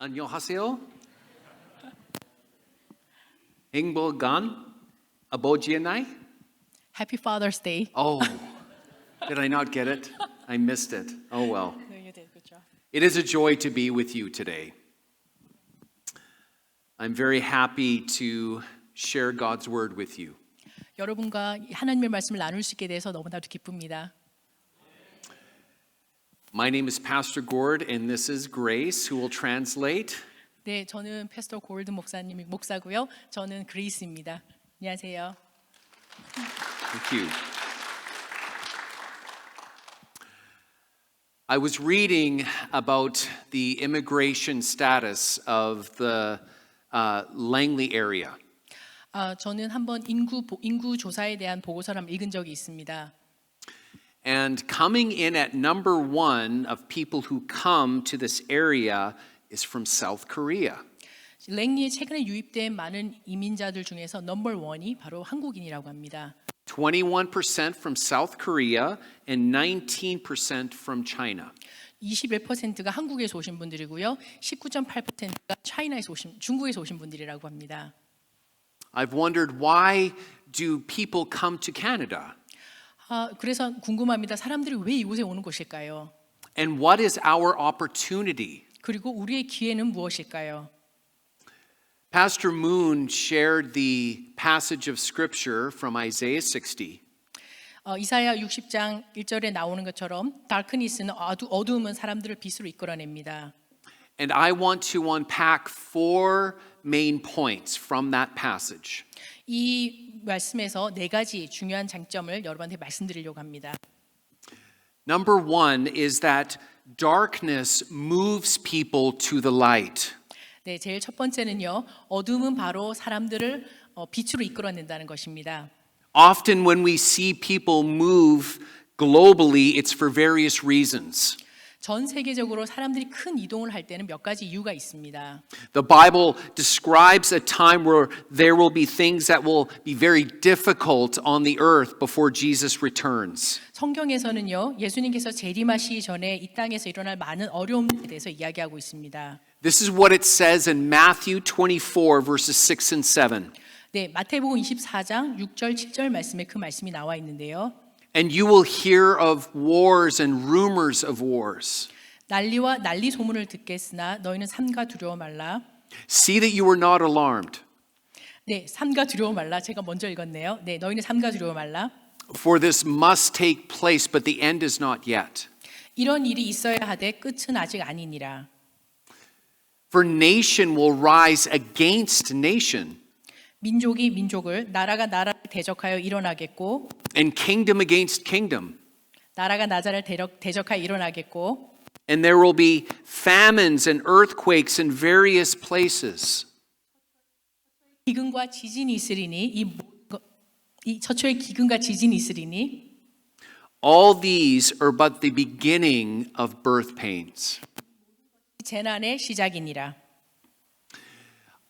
안녕하세요. 행복한 아버지의 날? Happy Father's Day. Oh, did I not get it? I missed it. Oh well. No, you did. Good job. It is a joy to be with you today. I'm very happy to share God's word with you. 여러분과 하나님의 말씀을 나눌 수 있게 돼서 너무나도 기쁩니다. My name is Pastor Gord, and this is Grace, who will translate. 네, 저는 패스터 골드 목사님이 목사고요. 저는 그레이스입니다. 안녕하세요. Thank you. I was reading about the immigration status of the Langley area. 저는 한번 인구 조사에 대한 보고서를 한번 읽은 적이 있습니다. And coming in at number one of people who come to this area is from South Korea. 랭리에 최근에 유입된 많은 이민자들 중에서 넘버 원이 바로 한국인이라고 합니다. 21% from South Korea and 19% from China. 21%가 한국에서 오신 분들이고요. 19.8%가 중국에서 오신 분들이라고 합니다. I've wondered, why do people come to Canada? 그래서 궁금합니다. 사람들이 왜 이곳에 오는 것일까요? And what is our opportunity? 그리고 우리의 기회는 무엇일까요? Pastor Moon shared the passage of scripture from Isaiah 60. 이사야 60장 1절에 나오는 것처럼 darkness는 어두움은 사람들을 빛으로 이끌어냅니다. And I want to unpack four main points from that passage. 이 말씀에서 네 가지 중요한 장점을 여러분한테 말씀드리려고 합니다. Number one is that darkness moves people to the light. 네, 제일 첫 번째는요. 어둠은 바로 사람들을 빛으로 이끌어낸다는 것입니다. Often when we see people move globally, it's for various reasons. 전 세계적으로 사람들이 큰 이동을 할 때는 몇 가지 이유가 있습니다. The Bible describes a time where there will be things that will be very difficult on the earth before Jesus returns. 성경에서는요. 예수님께서 재림하시기 전에 이 땅에서 일어날 많은 어려움에 대해서 이야기하고 있습니다. This is what it says in Matthew 24 verses 6 and 7. 네, 마태복음 24장 6절 7절 말씀에 그 말씀이 나와 있는데요. And you will hear of wars and rumors of wars. 난리와 난리 소문을 듣겠으나 너희는 삼가 두려워 말라. See that you are not alarmed. 네, 삼가 두려워 말라. 제가 먼저 읽었네요. 네, 너희는 삼가 두려워 말라. For this must take place, but the end is not yet. 이런 일이 있어야 하되 끝은 아직 아니니라. For nation will rise against nation, 민족이 민족을, 나라가 나라를 대적하여 일어나겠고, and kingdom against kingdom. 나라가 나라를 대적하여 일어나겠고, And there will be famines and earthquakes in various places. 기근과 지진이 있으리니 이 처처의 기근과 지진이 있으리니 All these are but the beginning of birth pains. 재난의 시작이니라.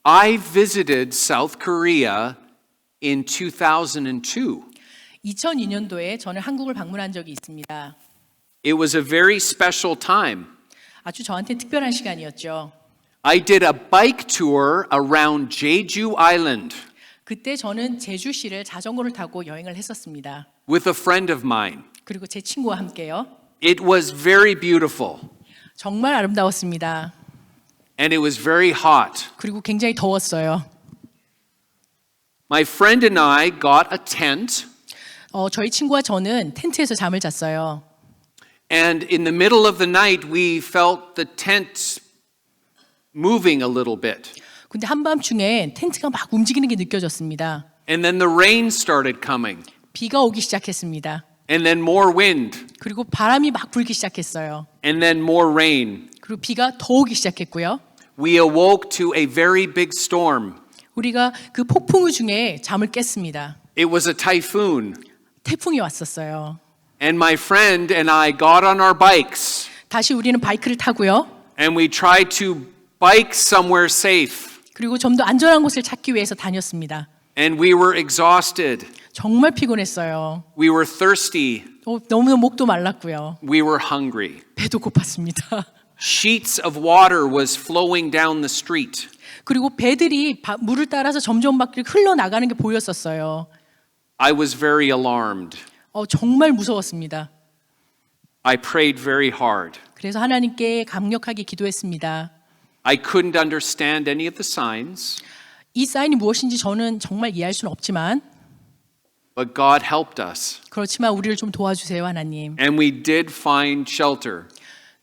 I visited South Korea in 2002. 2002년도에 저는 한국을 방문한 적이 있습니다. It was a very special time. 아주 저한테 특별한 시간이었죠. I did a bike tour around Jeju Island 그때 저는 제주시를 자전거를 타고 여행을 했었습니다. with a friend of mine. 그리고 제 친구와 함께요. It was very beautiful, 정말 아름다웠습니다. and it was very hot. 그리고 굉장히 더웠어요. My friend and I got a tent, 저희 친구와 저는 텐트에서 잠을 잤어요. and in the middle of the night, we felt the tent moving a little bit. 근데 한밤중에 텐트가 막 움직이는 게 느껴졌습니다. And then the rain started coming, 비가 오기 시작했습니다. and then more wind, 그리고 바람이 막 불기 시작했어요. and then more rain. 그리고 비가 더 오기 시작했고요. We awoke to a very big storm. 우리가 그 폭풍우 중에 잠을 깼습니다. It was a typhoon. 태풍이 왔었어요. And my friend and I got on our bikes, 다시 우리는 바이크를 타고요. and we tried to bike somewhere safe. 그리고 좀 더 안전한 곳을 찾기 위해서 다녔습니다. And we were exhausted. 정말 피곤했어요. We were thirsty. 너무 목도 말랐고요. We were hungry. 배도 고팠습니다. Sheets of water was flowing down the street. 그리고 배들이 물을 따라서 점점 밖으로 흘러나가는 게 보였었어요. I was very alarmed. 정말 무서웠습니다. I prayed very hard. 그래서 하나님께 강력하게 기도했습니다. I couldn't understand any of the signs, 이 사인이 무엇인지 저는 정말 이해할 수는 없지만 but God helped us. 그렇지만 우리를 좀 도와주세요, 하나님. And we did find shelter.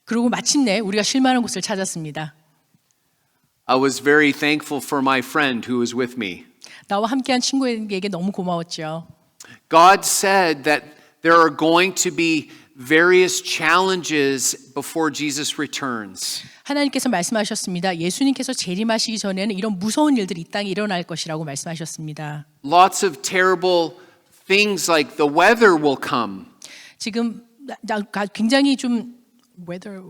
그리고 마침내 우리가 쉴 만한 곳을 찾았습니다. I was very thankful for my friend who was with me. 나와 함께한 친구에게 너무 고마웠죠. God said that there are going to be various challenges before Jesus returns. 하나님께서 말씀하셨습니다. 예수님께서 재림하시기 전에는 이런 무서운 일들이 이 땅에 일어날 것이라고 말씀하셨습니다. Lots of terrible things like the weather will come. 지금 굉장히 좀 weather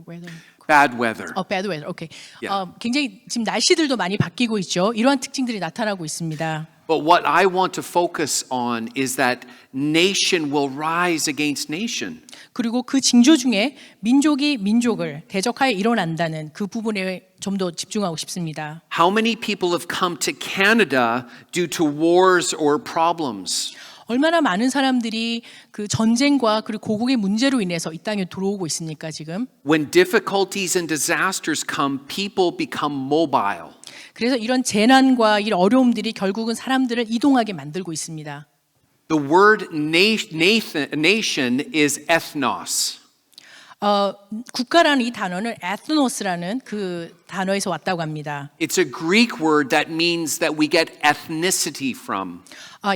Bad weather. bad weather. 오케이. Yeah. 굉장히 지금 날씨들도 많이 바뀌고 있죠. 이러한 특징들이 나타나고 있습니다. But what I want to focus on is that nation will rise against nation. 그리고 그 징조 중에 민족이 민족을 대적하여 일어난다는 그 부분에 좀 더 집중하고 싶습니다. How many people have come to Canada due to wars or problems? 얼마나 많은 사람들이 그 전쟁과 그리고 고국의 문제로 인해서 이 땅에 들어오고 있습니까, 지금? When difficulties and disasters come, people become mobile. 그래서 이런 재난과 이 어려움들이 결국은 사람들을 이동하게 만들고 있습니다. The word nation is ethnos. 국가라는 이 단어는 ethnos라는 그 단어에서 왔다고 합니다. It's a Greek word that means that we get ethnicity from.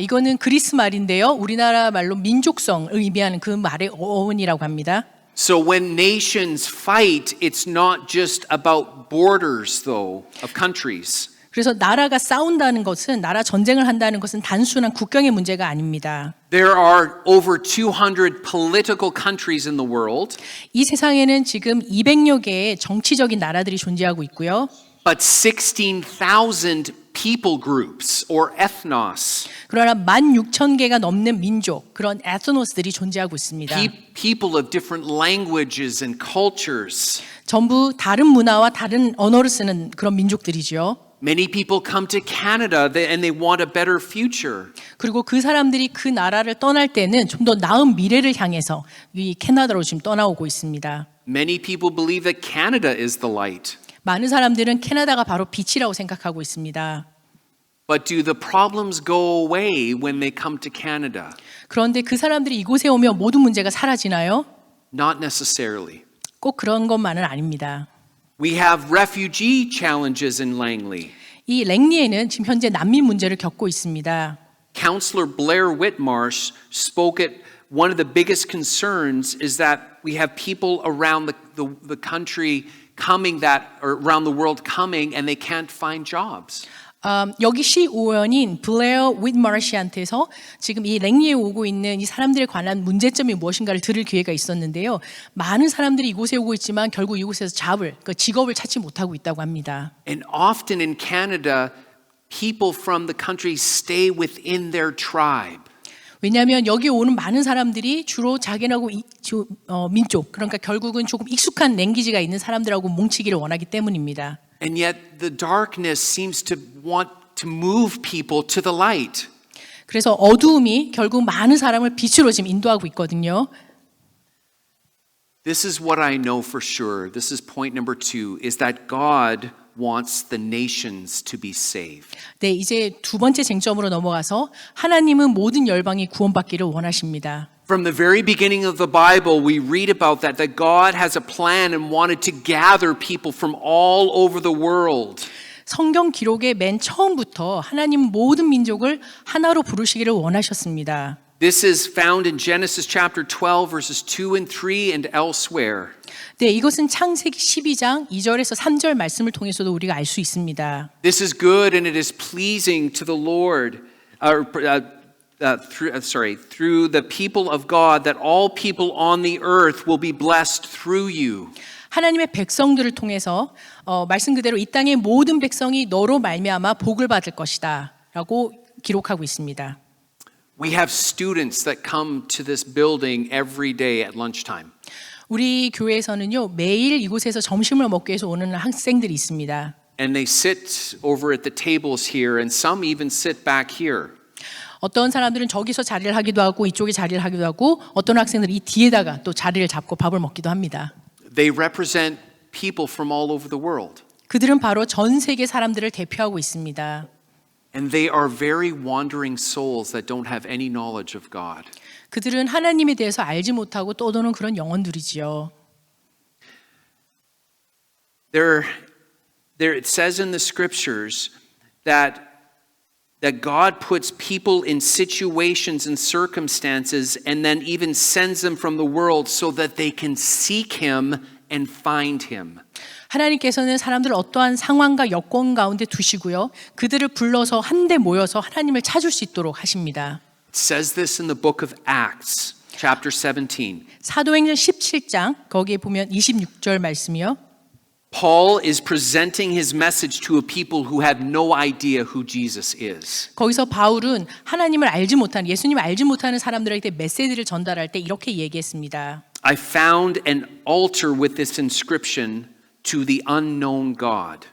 이거는 그리스 말인데요. 우리나라 말로 민족성을 의미하는 그 말의 어원이라고 합니다. So when nations fight, it's not just about borders, though, of countries. 그래서 나라가 싸운다는 것은 나라 전쟁을 한다는 것은 단순한 국경의 문제가 아닙니다. There are over 200 political countries in the world, 이 세상에는 지금 200여 개의 정치적인 나라들이 존재하고 있고요. but 16,000 people groups or ethnos. 그러나 16,000개가 넘는 민족, 그런 에스노스들이 존재하고 있습니다. People of different languages and cultures. 전부 다른 문화와 다른 언어를 쓰는 그런 민족들이죠. Many people come to Canada and they want a better future. 그리고 그 사람들이 그 나라를 떠날 때는 좀 더 나은 미래를 향해서 이 캐나다로 지금 떠나오고 있습니다. Many people believe that Canada is the light. 많은 사람들은 캐나다가 바로 빛이라고 생각하고 있습니다. But do the problems go away when they come to Canada? 그런데 그 사람들이 이곳에 오면 모든 문제가 사라지나요? Not necessarily. 꼭 그런 것만은 아닙니다. We have refugee challenges in Langley. 이 랭리에는 지금 현재 난민 문제를 겪고 있습니다. Councillor Blair Whitmarsh spoke at one of the biggest concerns is that we have people around the country coming or around the world coming and they can't find jobs. 여기 시의원인 블레어 윗마시한테서 지금 이 랭리에 오고 있는 이 사람들에 관한 문제점이 무엇인가를 들을 기회가 있었는데요. 많은 사람들이 이곳에 오고 있지만 결국 이곳에서 직업을 찾지 못하고 있다고 합니다. And often in Canada, people from the country stay within their tribe. 왜냐하면 여기 오는 많은 사람들이 주로 자기하고 민족, 그러니까 결국은 조금 익숙한 랭귀지가 있는 사람들하고 뭉치기를 원하기 때문입니다. And yet the darkness seems to want to move people to the light. 그래서 어두움이 결국 많은 사람을 빛으로 지금 인도하고 있거든요. This is what I know for sure. This is point number 2, is that God wants the nations to be saved. 네, 이제 두 번째 쟁점으로 넘어가서 하나님은 모든 열방이 구원받기를 원하십니다. From the very beginning of the Bible, we read about that God has a plan and wanted to gather people from all over the world. 성경 기록의 맨 처음부터 하나님 모든 민족을 하나로 부르시기를 원하셨습니다. This is found in Genesis chapter 12 verses 2 and 3 and elsewhere. 네, 이것은 창세기 12장 2절에서 3절 말씀을 통해서도 우리가 알 수 있습니다. This is good and it is pleasing to the Lord. Through the people of God, that all people on the earth will be blessed through you. 하나님의 백성들을 통해서 말씀 그대로 이 땅의 모든 백성이 너로 말미암아 복을 받을 것이다라고 기록하고 있습니다. We have students that come to this building every day at lunchtime. 우리 교회에서는요, 매일 이곳에서 점심을 먹기 위해서 오는 학생들이 있습니다. And they sit over at the tables here, and some even sit back here. 어떤 사람들은 저기서 자리를 하기도 하고 이쪽에 자리를 하기도 하고 어떤 학생들은 이 뒤에다가 또 자리를 잡고 밥을 먹기도 합니다. They represent people from all over the world. 그들은 바로 전 세계 사람들을 대표하고 있습니다. And they are very wandering souls that don't have any knowledge of God. 그들은 하나님에 대해서 알지 못하고 떠도는 그런 영혼들이지요. There it says in the scriptures that God puts people in situations and circumstances and then even sends them from the world so that they can seek him and find him. 하나님께서는 사람들을 어떠한 상황과 여건 가운데 두시고요. 그들을 불러서 한데 모여서 하나님을 찾을 수 있도록 하십니다. It says this in the book of Acts, chapter 17. 사도행전 17장 거기에 보면 26절 말씀이요. Paul is presenting his message to a people who have no idea who Jesus is. 거기서 바울은 하나님을 알지 못하는 예수님을 알지 못하는 사람들에게 메시지를 전달할 때 이렇게 얘기했습니다. I found an altar with this inscription to the unknown God.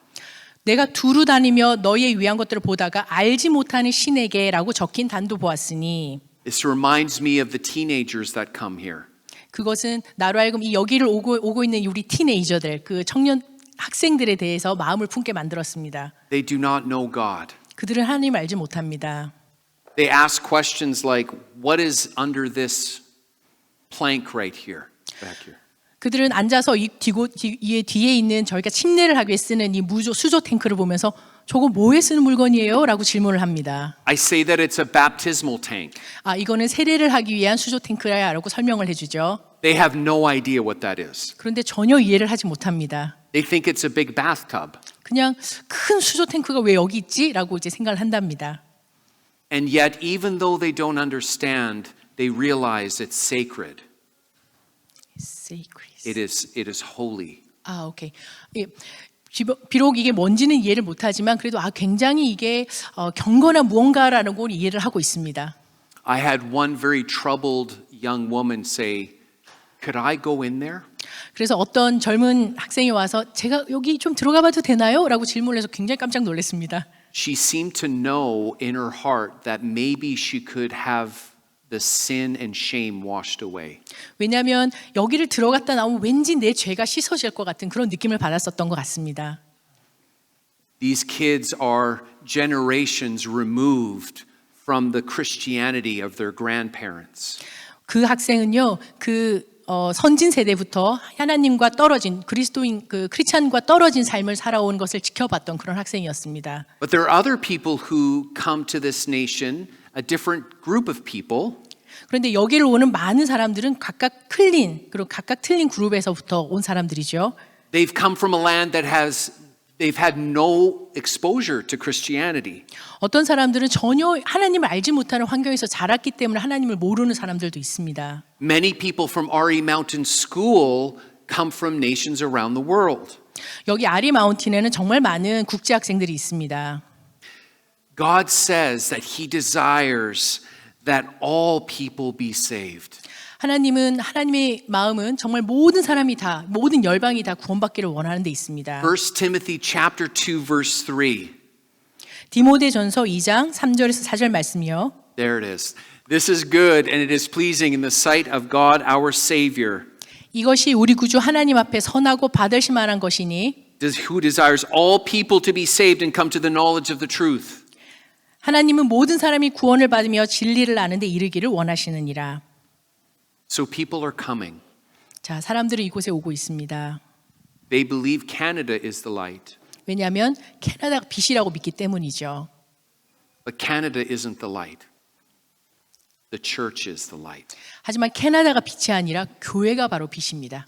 내가 두루 다니며 너희의 위한 것들을 보다가 알지 못하는 신에게라고 적힌 단도 보았으니 This reminds me of the teenagers that come here. 그것은 나로 하여금 이 여기를 오고 있는 우리 티네이저들 그 청년 학생들에 대해서 마음을 품게 만들었습니다. They do not know God. 그들은 하나님을 알지 못합니다. They ask questions like, what is under this plank right here, back here? 그들은 앉아서 이 뒤에 있는 저희가 침례를 하기 위해 쓰는 이 수조 탱크를 보면서 저거 뭐에 쓰는 물건이에요? 라고 질문을 합니다. I say that it's a baptismal tank. 이거는 세례를 하기 위한 수조 탱크야 라고 설명을 해주죠. They have no idea what that is. 그런데 전혀 이해를 하지 못합니다. They think it's a big bathtub. 그냥 큰 수조 탱크가 왜 여기 있지? 라고 이제 생각을 한답니다. And yet, even though they don't understand, they realize it's sacred. Sacred. It is holy. 오케이. 비록 이게 뭔지는 이해를 못하지만 그래도 굉장히 이게 경건한 무언가라는 걸 이해를 하고 있습니다. I had one very troubled young woman say, could I go in there? 그래서 어떤 젊은 학생이 와서 제가 여기 좀 들어가 봐도 되나요? 라고 질문을 해서 굉장히 깜짝 놀랐습니다. She seemed to know in her heart that maybe she could have the sin and shame washed away. 왜냐하면 여기를 들어갔다 나오면 왠지 내 죄가 씻어질 것 같은 그런 느낌을 받았었던 것 같습니다. These kids are generations removed from the Christianity of their grandparents. 그 학생은요, 선진 세대부터 하나님과 떨어진 크리스찬과 떨어진 삶을 살아온 것을 지켜봤던 그런 학생이었습니다. But there are other people who come to this nation, a different group of people. 그런데 여기를 오는 많은 사람들은 각각 틀린 그룹에서부터 온 사람들이죠. They've come from a land that they've had no exposure to Christianity. 어떤 사람들은 전혀 하나님을 알지 못하는 환경에서 자랐기 때문에 하나님을 모르는 사람들도 있습니다. Many people from RE Mountain School come from nations around the world. 여기 아리 마운틴에는 정말 많은 국제 학생들이 있습니다. God says that He desires that all people be saved. 하나님의 마음은 정말 모든 사람이 다, 모든 열방이 다 구원받기를 원하는 데 있습니다. 1 Timothy chapter 2 verse 3. 디모데전서 2장 3절에서 4절 말씀이요. There it is. This is good and it is pleasing in the sight of God our Savior. 이것이 우리 구주 하나님 앞에 선하고 받으실 만한 것이니 Who desires all people to be saved and come to the knowledge of the truth. 하나님은 모든 사람이 구원을 받으며 진리를 아는 데 이르기를 원하시느니라. So people are coming. 자, 사람들이 이곳에 오고 있습니다. They believe Canada is the light. 왜냐하면 캐나다가 빛이라고 믿기 때문이죠. But Canada isn't the light. The church is the light. 하지만 캐나다가 빛이 아니라 교회가 바로 빛입니다.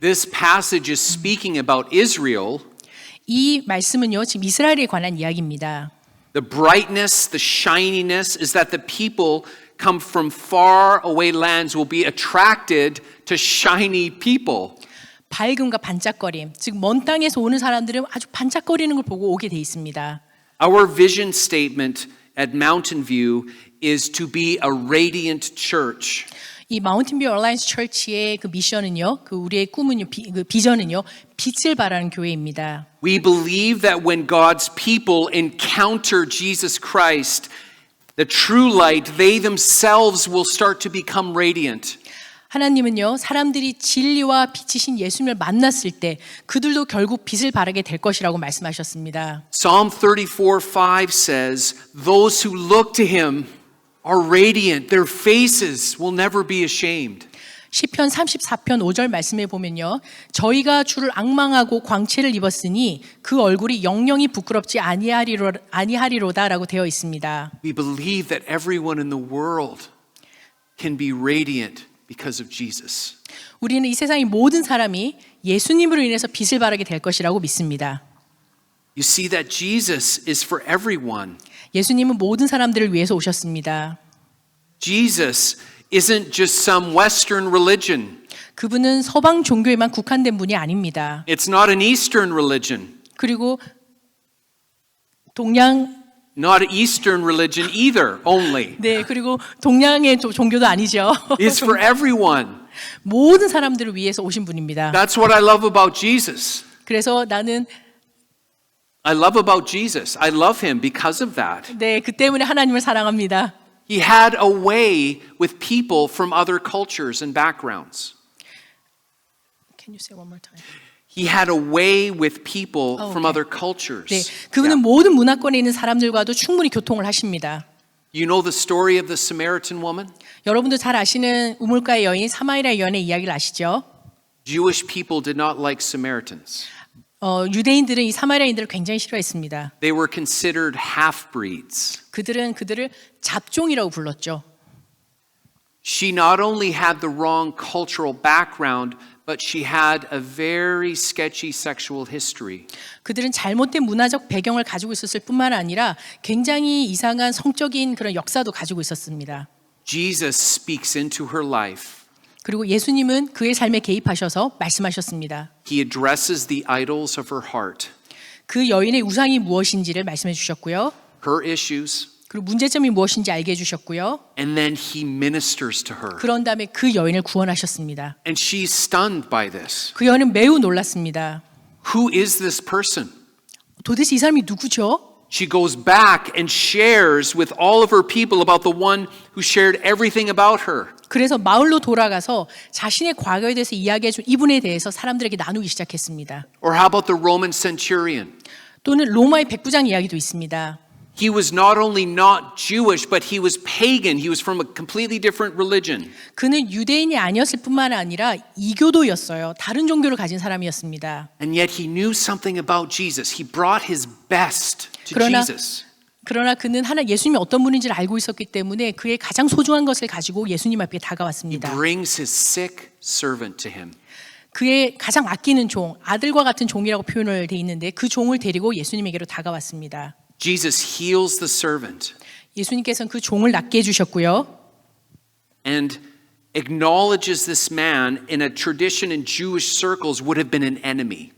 This passage is speaking about Israel. 이 말씀은요, 지금 이스라엘에 관한 이야기입니다. The brightness, the shininess is that the people come from far away lands will be attracted to shiny people. 밝음과 반짝거림, 즉 먼 땅에서 오는 사람들은 아주 반짝거리는 걸 보고 오게 돼 있습니다. Our vision statement at Mountain View is to be a radiant church. 이 마운틴뷰 얼라이언스 처치의 그 미션은요, 그 우리의 꿈은요, 그 비전은요, 빛을 발하는 교회입니다. We believe that when God's people encounter Jesus Christ, the true light, they themselves will start to become radiant. 하나님은요, 사람들이 진리와 빛이신 예수님을 만났을 때 그들도 결국 빛을 발하게 될 것이라고 말씀하셨습니다. Psalm 34:5 says, "Those who look to him are radiant. Their faces will never be ashamed." 시편 34편 5절 말씀에 보면요, 저희가 주를 앙망하고 광채를 입었으니 그 얼굴이 영영이 부끄럽지 아니하리로다라고 되어 있습니다. We believe that everyone in the world can be radiant because of Jesus. 우리는 이 세상의 모든 사람이 예수님으로 인해서 빛을 발하게 될 것이라고 믿습니다. You see that Jesus is for everyone. 예수님은 모든 사람들을 위해서 오셨습니다. Jesus isn't just some Western religion. 그분은 서방 종교에만 국한된 분이 아닙니다. It's not an Eastern religion. 그리고 동양 Not an Eastern religion either, only. 네, 그리고 동양의 종교도 아니죠. It's for everyone. 모든 사람들을 위해서 오신 분입니다. That's what I love about Jesus. 그래서 나는 I love about Jesus. I love him because of that. 네, 그 때문에 하나님을 사랑합니다. He had a way with people from other cultures and backgrounds. Can you say one more time? He had a way with people Oh, from okay. other cultures. 네, 그분은 모든 문화권에 있는 사람들과도 충분히 교통을 하십니다. You know the story of the Samaritan woman? 여러분도 잘 아시는 우물가의 여인 사마리아 여인의 이야기를 아시죠? Jewish people did not like Samaritans. 유대인들은 이 사마리아인들을 굉장히 싫어했습니다. They were considered half-breeds. 그들은 그들을 잡종이라고 불렀죠. She not only had the wrong cultural background, but she had a very sketchy sexual history. 그들은 잘못된 문화적 배경을 가지고 있었을 뿐만 아니라 굉장히 이상한 성적인 그런 역사도 가지고 있었습니다. Jesus speaks into her life. 그리고 예수님은 그의 삶에 개입하셔서 말씀하셨습니다. He addresses the idols of her heart, 그 여인의 우상이 무엇인지를 말씀해 주셨고요. her issues, 그리고 문제점이 무엇인지 알게 해주셨고요. and then he ministers to her. 그런 다음에 그 여인을 구원하셨습니다. And she's stunned by this. 그 여인은 매우 놀랐습니다. Who is this person? 도대체 이 사람이 누구죠? She goes back and shares with all of her people about the one who shared everything about her. 그래서 마을로 돌아가서 자신의 과거에 대해서 이야기해준 이분에 대해서 사람들에게 나누기 시작했습니다. Or how about the Roman centurion? 또는 로마의 백부장 이야기도 있습니다. He was not only not Jewish, but he was pagan. He was from a completely different religion. 그는 유대인이 아니었을 뿐만 아니라 이교도였어요. 다른 종교를 가진 사람이었습니다. And yet he knew something about Jesus. He brought his best to 그러나 Jesus. 그러나 그는 예수님이 어떤 분인지를 알고 있었기 때문에 그의 가장 소중한 것을 가지고 예수님 앞에 He 다가왔습니다. brings his sick servant to him. 그의 가장 아끼는 종, 아들과 같은 종이라고 표현을 돼 있는데 그 종을 데리고 예수님에게로 다가왔습니다. Jesus heals the servant 예수님께서는 그 종을 낫게 해주셨고요. and acknowledges this man in a tradition in Jewish circles would have been an enemy.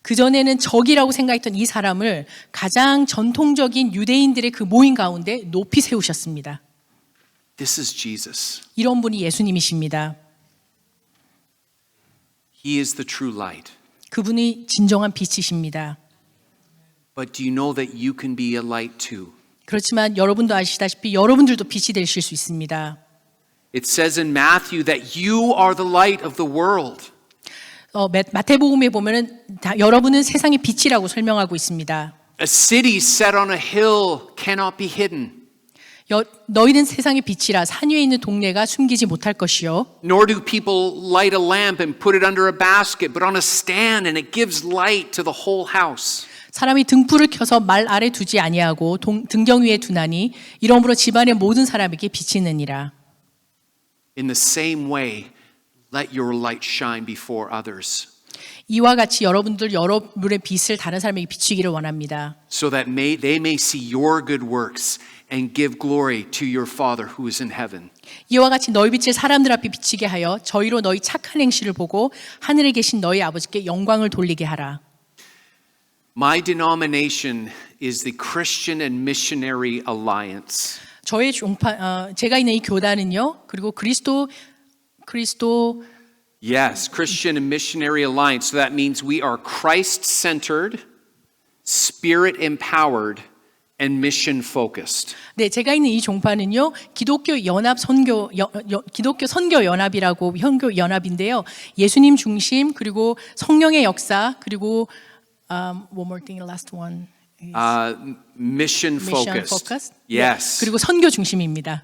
그전에는 적이라고 생각했던 이 사람을 가장 전통적인 유대인들의 그 모임 가운데 높이 세우셨습니다. This is Jesus. 이런 분이 예수님이십니다. He is the true light. 그분이 진정한 빛이십니다. But do you know that you can be a light too? 그렇지만 여러분도 아시다시피 여러분들도 빛이 되실 수 있습니다. It says in Matthew that you are the light of the world. 마태복음에 보면은 여러분은 세상의 빛이라고 설명하고 있습니다. A city set on a hill cannot be hidden. 너희는 세상의 빛이라 산 위에 있는 동네가 숨기지 못할 것이요. Nor do people light a lamp and put it under a basket, but on a stand, and it gives light to the whole house. 사람이 등불을 켜서 말 아래 두지 아니하고 등경 위에 두나니 이러므로 집안의 모든 사람에게 비치느니라. In the same way, let your light shine before others, 이와 같이 여러분들 여러분의 빛을 다른 사람에게 비추기를 원합니다. so that they may see your good works and give glory to your Father who is in heaven. 이와 같이 너희 빛을 사람들 앞에 비치게 하여 저희로 너희 착한 행실을 보고 하늘에 계신 너희 아버지께 영광을 돌리게 하라. My denomination is the Christian and Missionary Alliance. 제가 있는 이 교단은요, 그리고 그리스도 그리스도 Yes, Christian and Missionary Alliance. So that means we are Christ-centered, Spirit-empowered, and mission-focused. 네, 제가 있는 이 종파는요, 기독교 연합 선교 기독교 선교 연합이라고 선교 연합인데요. 예수님 중심 그리고 성령의 역사 그리고 one more thing, last one. Mission Mission focused. focused. Yes. 네, 그리고 선교 중심입니다.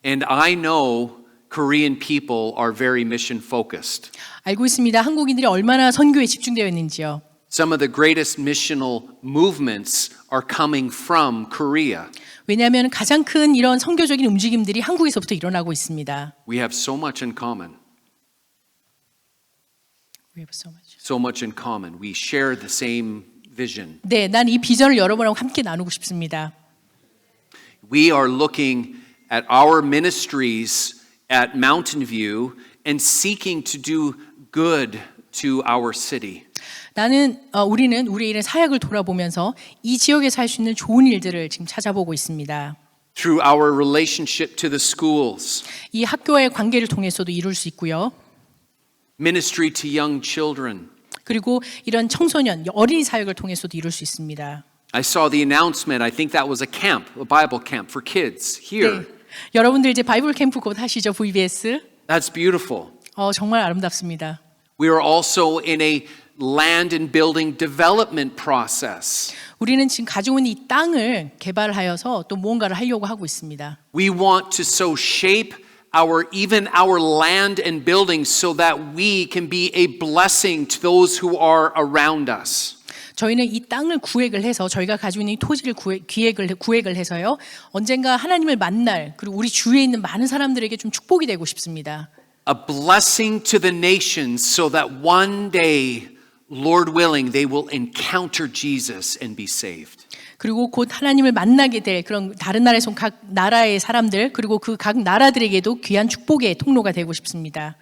And I know Korean people are very mission focused. 알고 있습니다. 한국인들이 얼마나 선교에 집중되어 있는지요. Some of the greatest missional movements are coming from Korea. 왜냐하면 가장 큰 이런 선교적인 움직임들이 한국에서부터 일어나고 있습니다. We have so much in common. We have so much. So much in common. We share the same vision. 네, 난 이 비전을 여러분하고 함께 나누고 싶습니다. We are looking at our ministries at Mountain View and seeking to do good to our city. 우리는 우리의 이런 사역을 돌아보면서 이 지역에서 할 수 있는 좋은 일들을 지금 찾아보고 있습니다. Through our relationship to the schools, 이 학교와의 관계를 통해서도 이룰 수 있고요. ministry to young children. 그리고 이런 청소년, 어린이 사역을 통해서도 이룰 수 있습니다. I saw the announcement. I think that was a camp, a Bible camp for kids here. 네, 여러분들 이제 바이블 캠프 곧 하시죠, VBS. That's beautiful. 정말 아름답습니다. We are also in a land and building development process. 우리는 지금 가지고 있는 이 땅을 개발하여서 또 무언가를 하려고 하고 있습니다. We want to so shape even our land and buildings so that we can be a blessing to those who are around us. 저희는 이 땅을 구획을 해서 저희가 가지고 있는 이 토지를 구획을 해서요. 언젠가 하나님을 만날 그리고 우리 주위에 있는 많은 사람들에게 좀 축복이 되고 싶습니다. A blessing to the nations so that one day, Lord willing, they will encounter Jesus and be saved. 그리고 곧 하나님을 만나게 될 그런 다른 나라에서 온 각 나라의 사람들 그리고 그 각 나라들에게도 귀한 축복의 통로가 되고 싶습니다.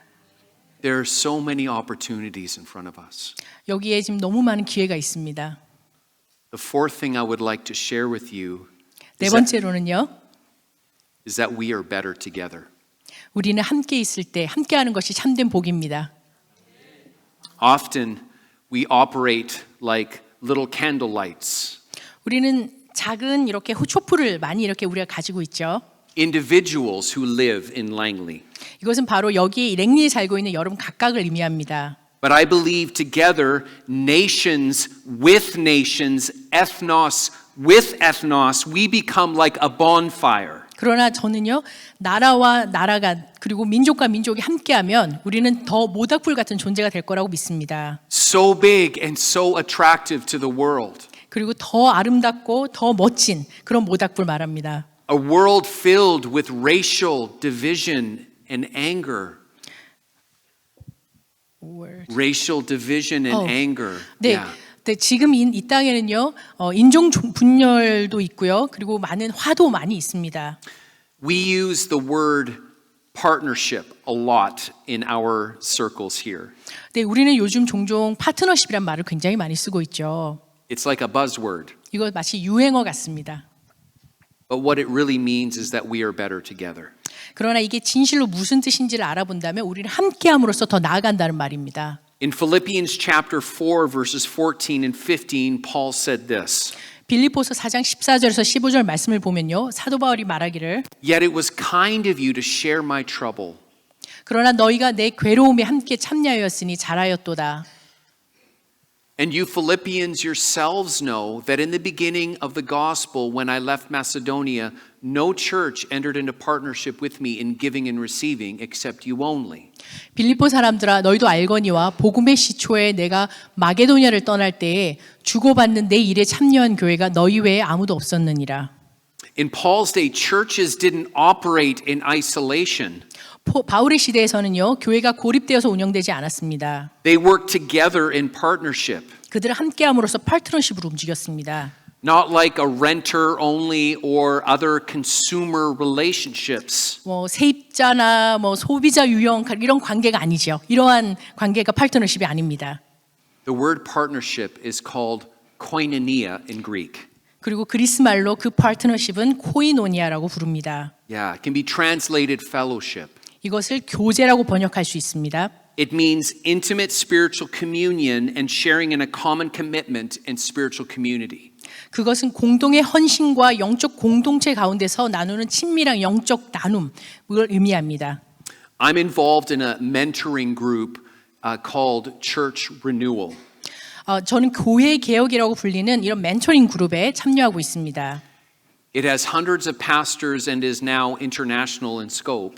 There are so many opportunities in front of us. 여기에 지금 너무 많은 기회가 있습니다. The fourth thing I would like to share with you 네 번째로는요. is that we are better together. 우리는 함께 있을 때 함께하는 것이 참된 복입니다. Often we operate like little candle lights. 우리는 작은 이렇게 촛불을 많이 이렇게 우리가 가지고 있죠. Individuals who live in Langley. 이것은 바로 여기에 랭리에 살고 있는 여러분 각각을 의미합니다. But I believe together, nations with nations, ethnos with ethnos, we become like a bonfire. 그러나 저는요, 나라와 나라가 그리고 민족과 민족이 함께하면 우리는 더 모닥불 같은 존재가 될 거라고 믿습니다. So big and so attractive to the world. 그리고 더 아름답고 더 멋진 그런 모닥불 말합니다. A world filled with racial division and anger. Racial division and anger. 네. Yeah. 네, 지금 이 땅에는요, 인종 분열도 있고요, 그리고 많은 화도 많이 있습니다. We use the word partnership a lot in our circles here. 네, 우리는 요즘 종종 파트너십이란 말을 굉장히 많이 쓰고 있죠. It's like a buzzword. 이거 마치 유행어 같습니다. But what it really means is that we are better together. 그러나 이게 진실로 무슨 뜻인지를 알아본다면 우리는 함께함으로써 더 나아간다는 말입니다. In Philippians chapter 4 verses 14 and 15, Paul said this. 빌립보서 4장 14절에서 15절 말씀을 보면요. 사도 바울이 말하기를 Yet it was kind of you to share my trouble. 그러나 너희가 내 괴로움에 함께 참여하였으니 잘하였도다. And you Philippians yourselves know that in the beginning of the gospel, when I left Macedonia, no church entered into partnership with me in giving and receiving except you only. 빌립보 사람들아 너희도 알거니와 복음의 시초에 내가 마게도냐를 떠날 때에 주고받는 내 일에 참여한 교회가 너희 외에 아무도 없었느니라. In Paul's day, churches didn't operate in isolation. 바울의 시대에서는요, 교회가 고립되어서 운영되지 않았습니다. They worked together in partnership. 그들은 함께함으로써 파트너십으로 움직였습니다. Not like a renter only or other consumer relationships. 세입자나 소비자 유형 이런 관계가 아니죠. 이러한 관계가 파트너십이 아닙니다. The word partnership is called koinonia in Greek. 그리고 그리스 말로 그 파트너십은 코이노니아라고 부릅니다. Yeah, it can be translated fellowship. 이것을 교제라고 번역할 수 있습니다. It means intimate spiritual communion and sharing in a common commitment and spiritual community. 그것은 공동의 헌신과 영적 공동체 가운데서 나누는 친밀한 영적 나눔을 의미합니다. I'm involved in a mentoring group called Church Renewal. 저는 교회 개혁이라고 불리는 이런 멘토링 그룹에 참여하고 있습니다. It has hundreds of pastors and is now international in scope.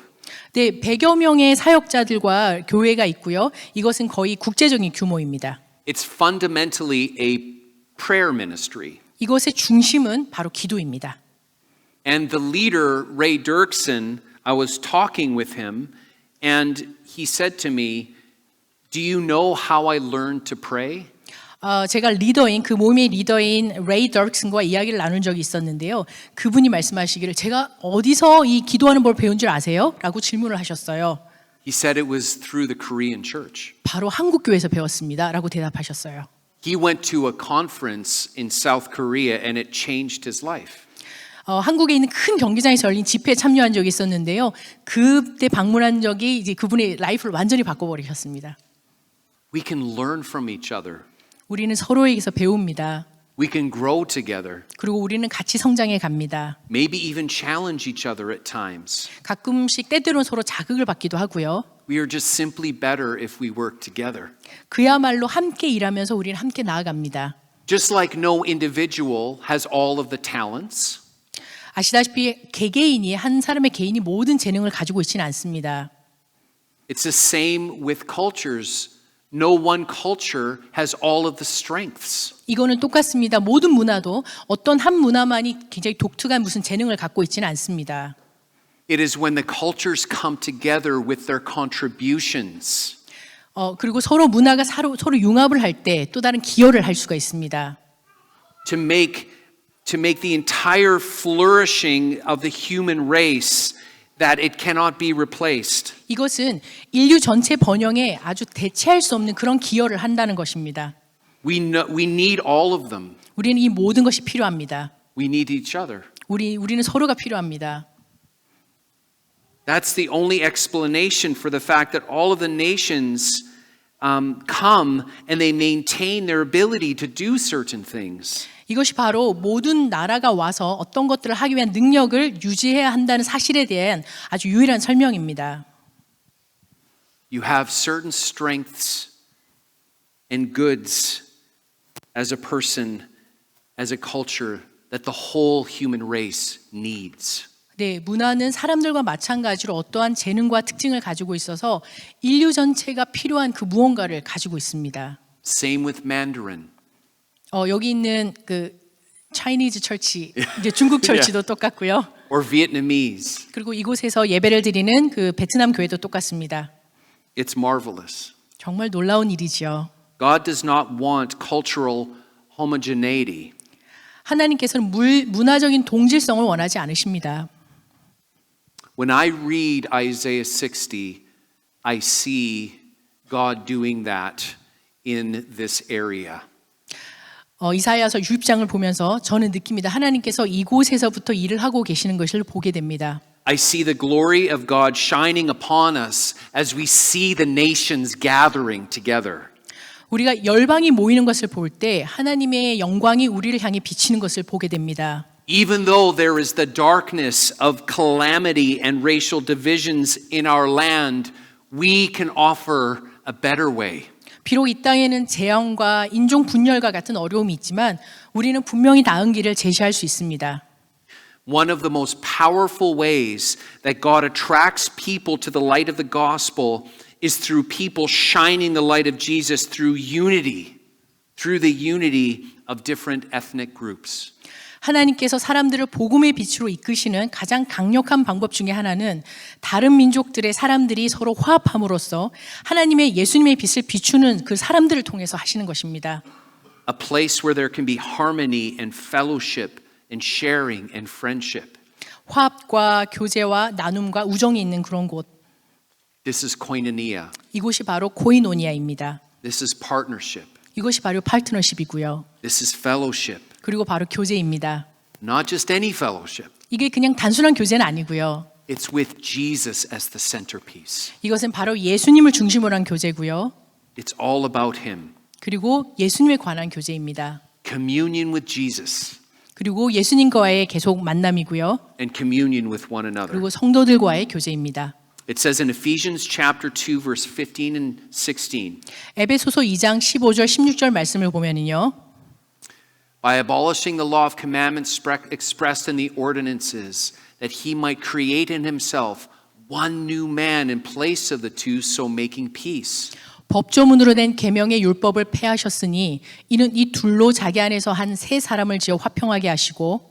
네, 100여 명의 사역자들과 교회가 있고요. 이것은 거의 국제적인 규모입니다. It's fundamentally a prayer ministry. 이것의 중심은 바로 기도입니다. And the leader, Ray Dirksen, I was talking with him and he said to me, "Do you know how I learned to pray?" 제가 리더인 그 모임의 리더인 레이 더크슨과 이야기를 나눈 적이 있었는데요. 그분이 말씀하시기를 제가 어디서 이 기도하는 법 배운 줄 아세요? 라고 질문을 하셨어요. He said it was through the Korean church. 바로 한국 교회에서 배웠습니다. 라고 대답하셨어요. He went to a conference in South Korea and it changed his life. 한국에 있는 큰 경기장에서 열린 집회에 참여한 적이 있었는데요. 그때 방문한 적이 이제 그분의 라이프를 완전히 바꿔버리셨습니다. We can learn from each other. 우리는 서로에게서 배웁니다. We can grow together. 그리고 우리는 같이 성장해 갑니다. Maybe even challenge each other at times. 가끔씩 때때로는 서로 자극을 받기도 하고요. We are just simply better if we work together. 그야말로 함께 일하면서 우리는 함께 나아갑니다. Just like no individual has all of the talents, 아시다시피 개개인이 한 사람의 개인이 모든 재능을 가지고 있지는 않습니다. it's the same with cultures. No one culture has all of the strengths. 이거는 똑같습니다. 모든 문화도 어떤 한 문화만이 굉장히 독특한 무슨 재능을 갖고 있지는 않습니다. It is when the cultures come together with their contributions. 그리고 서로 문화가 서로 융합을 할 때 또 다른 기여를 할 수가 있습니다. To make the entire flourishing of the human race that it cannot be replaced. 이것은 인류 전체 번영에 아주 대체할 수 없는 그런 기여를 한다는 것입니다. We need all of them. 우리는 이 모든 것이 필요합니다. We need each other. 우리는 서로가 필요합니다. That's the only explanation for the fact that all of the nations come and they maintain their ability to do certain things. 이것이 바로 모든 나라가 와서 어떤 것들을 하기 위한 능력을 유지해야 한다는 사실에 대한 아주 유일한 설명입니다. You have certain strengths and goods as a person, as a culture that the whole human race needs. 네, 문화는 사람들과 마찬가지로 어떠한 재능과 특징을 가지고 있어서 인류 전체가 필요한 그 무언가를 가지고 있습니다. Same with Mandarin. 여기 있는 그 Chinese 철치, 이제 중국 철치도 똑같고요. Or Vietnamese. 그리고 이곳에서 예배를 드리는 그 베트남 교회도 똑같습니다. It's marvelous. 정말 놀라운 일이지요. God does not want cultural homogeneity. 하나님께서는 문화적인 동질성을 원하지 않으십니다. When I read Isaiah 60, I see God doing that in this area. 이사야서 60장을 보면서 저는 느낍니다. 하나님께서 이곳에서부터 일을 하고 계시는 것을 보게 됩니다. I see the glory of God shining upon us as we see the nations gathering together. 우리가 열방이 모이는 것을 볼 때 하나님의 영광이 우리를 향해 비치는 것을 보게 됩니다. Even though there is the darkness of calamity and racial divisions in our land, we can offer a better way. 비록 이 땅에는 재앙과 인종 분열과 같은 어려움이 있지만 우리는 분명히 나은 길을 제시할 수 있습니다. One of the most powerful ways that God attracts people to the light of the gospel is through people shining the light of Jesus through unity of different ethnic groups. 하나님께서 사람들을 복음의 빛으로 이끄시는 가장 강력한 방법 중에 하나는 다른 민족들의 사람들이 서로 화합함으로써 하나님의 예수님의 빛을 비추는 그 사람들을 통해서 하시는 것입니다. A place where there can be harmony and fellowship and sharing and friendship. 화합과 교제와 나눔과 우정이 있는 그런 곳. This is koinonia. 이곳이 바로 코이노니아입니다. This is partnership. 이것이 바로 파트너십이고요. This is fellowship. 그리고 바로 교제입니다. Not just any fellowship. 이게 그냥 단순한 교제는 아니고요. It's with Jesus as the centerpiece. 이것은 바로 예수님을 중심으로 한 교제고요. It's all about him. 그리고 예수님에 관한 교제입니다. Communion with Jesus 그리고 예수님과의 계속 만남이고요. and communion with one another. 그리고 성도들과의 교제입니다. It says in Ephesians chapter 2 verse 15 and 16. 에베소서 2장 15절 16절 말씀을 보면은요. By abolishing the law of commandments expressed in the ordinances, that he might create in himself one new man in place of the two, so making peace. 법조문으로 된 계명의 율법을 폐하셨으니 이는 이 둘로 자기 안에서 한 세 사람을 지어 화평하게 하시고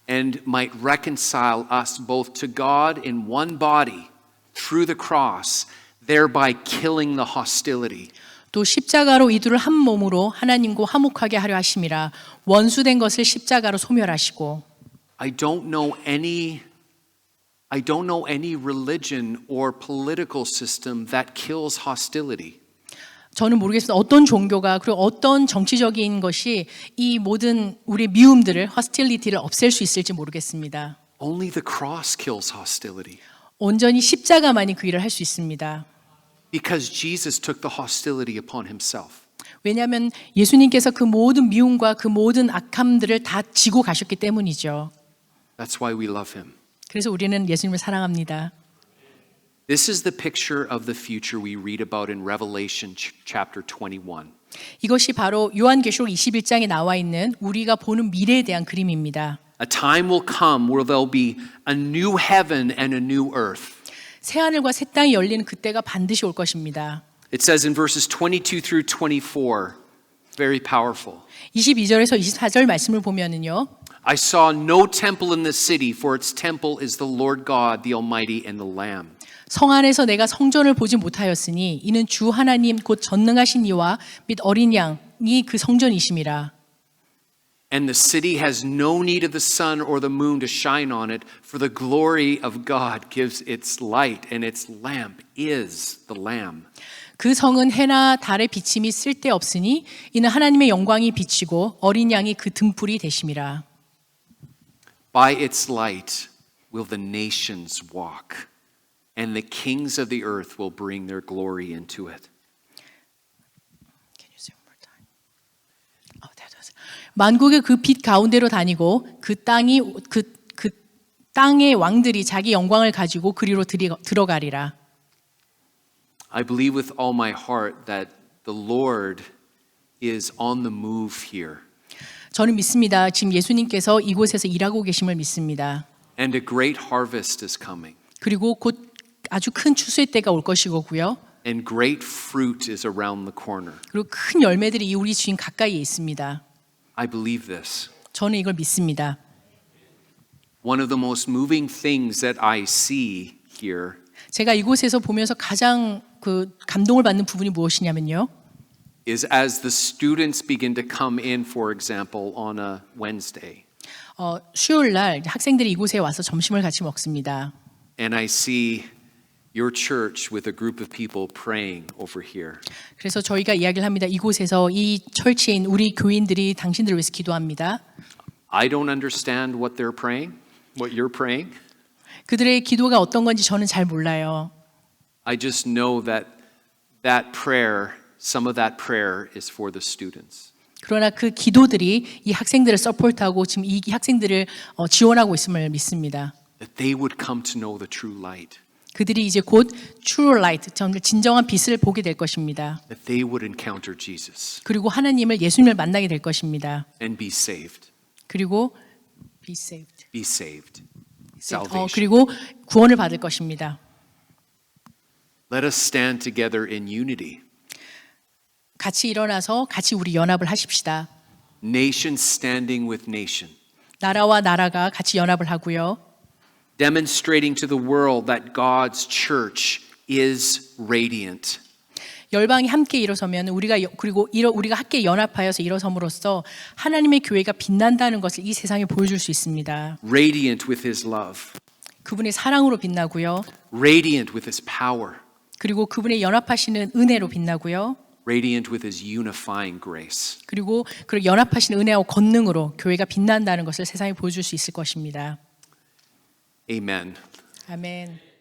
And might reconcile us both to God in one body through the cross, thereby killing the hostility. 또 십자가로 이 둘을 한 몸으로 하나님과 화목하게 하려 하심이라. 원수된 것을 십자가로 소멸하시고. I don't know any religion or political system that kills hostility. 저는 모르겠습니다. 어떤 종교가 그리고 어떤 정치적인 것이 이 모든 우리 미움들을 hostility를 없앨 수 있을지 모르겠습니다. Only the cross kills hostility. 온전히 십자가만이 그 일을 할 수 있습니다. Because Jesus took the hostility upon himself. 왜냐하면 예수님께서 그 모든 미움과 그 모든 악함들을 다 지고 가셨기 때문이죠. That's why we love him. 그래서 우리는 예수님을 사랑합니다. This is the picture of the future we read about in Revelation chapter 21. 이것이 바로 요한계시록 21장에 나와 있는 우리가 보는 미래에 대한 그림입니다. A time will come where there'll be a new heaven and a new earth. 새 하늘과 새 땅이 열리는 그때가 반드시 올 것입니다. It says in verses 22 through 24, very powerful. 22절에서 24절 말씀을 보면은요. I saw no temple in the city, for its temple is the Lord God, the Almighty, and the Lamb. 성 안에서 내가 성전을 보지 못하였으니 이는 주 하나님 곧 전능하신 이와 및 어린 양이 그 성전이심이라. And the city has no need of the sun or the moon to shine on it, for the glory of God gives its light, and its lamp is the Lamb. 그 성은 해나 달의 비침이 쓸데없으니 이는 하나님의 영광이 비치고 어린 양이 그 등불이 되심이라. By its light will the nations walk, and the kings of the earth will bring their glory into it. 만국의 그 빛 가운데로 다니고 그 땅의 왕들이 자기 영광을 가지고 그리로 들어가리라. I believe with all my heart that the Lord is on the move here. 저는 믿습니다. 지금 예수님께서 이곳에서 일하고 계심을 믿습니다. And a great harvest is coming. 그리고 곧 아주 큰 추수의 때가 올 것이고요. And great fruit is around the corner. 그리고 큰 열매들이 우리 주인 가까이에 있습니다. I believe this. 저는 이걸 믿습니다. One of the most moving things that I see here 제가 이곳에서 보면서 가장 그 감동을 받는 부분이 무엇이냐면요. is as the students begin to come in, for example, on a Wednesday. 수요일 날 학생들이 이곳에 와서 점심을 같이 먹습니다. And I see your church with a group of people praying over here. 그래서 저희가 이야기를 합니다. 이곳에서 이 철치인 우리 교인들이 당신들을 위해서 기도합니다. I don't understand what they're praying, what you're praying. 그들의 기도가 어떤 건지 저는 잘 몰라요. I just know that that prayer, some of that prayer is for the students. 그러나 그 기도들이 이 학생들을 서포트하고 지금 이 학생들을 지원하고 있음을 믿습니다. That they would come to know the true light. 그들이 이제 곧 true light, 정말 진정한 빛을 보게 될 것입니다. That they would encounter Jesus 그리고 하나님을 예수님을 만나게 될 것입니다. and be saved. 그리고 be saved. Be saved. Salvation. 그리고 구원을 받을 것입니다. Let us stand together in unity. 같이 일어나서 같이 우리 연합을 하십시다. Nation standing with nation. 나라와 나라가 같이 연합을 하고요. Demonstrating to the world that God's church is radiant. 열방이 함께 일어서면 우리가 함께 연합하여서 일어섬으로써 하나님의 교회가 빛난다는 것을 이 세상에 보여줄 수 있습니다. Radiant with his love. 그분의 사랑으로 빛나고요. Radiant with his power. 그리고 그분의 연합하시는 은혜로 빛나고요. Radiant with his unifying grace. 그리고 그 연합하시는 은혜와 권능으로 교회가 빛난다는 것을 세상에 보여줄 수 있을 것입니다. Amen. 아멘.